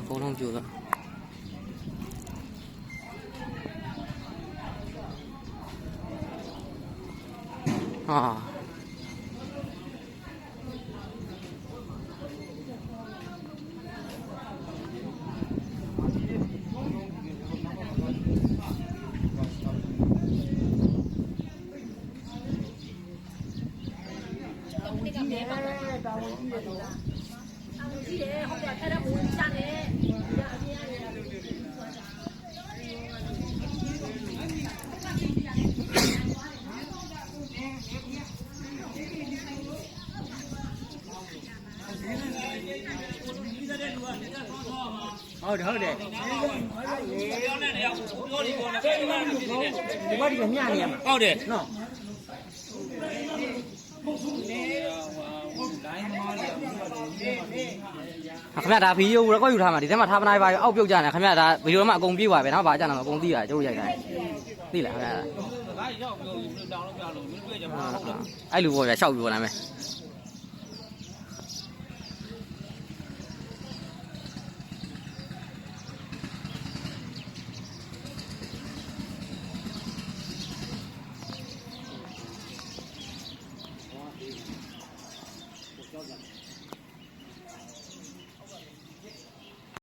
公龙酒的。啊。ဟုတ်တယ်ဟုတ်တယ်ဒီဘာဒီကညနေရမှာဟုတ်တယ်နော်ခင်ဗျာဒါဗီဒီယိုရက်ကော့ယူထားမှာဒီထဲမှာထားပနိုင်ပါရောအောက်ပြုတ်ကြနေခင်ဗျာဒါဗီဒီယိုမှာအကုန်ပြေးသွားပဲနော်ဘာကြနာမှာအကုန်သိရတယ်ကျိုးရိုက်တိုင်းသိလားခင်ဗျာဒါရောက်ပြောတောင်းလို့ပြလို့မင်းတွေ့ကြမှာဟုတ်လားအဲ့လိုပေါ့ဗျာရှောက်ပြီးပေါ်လာမယ်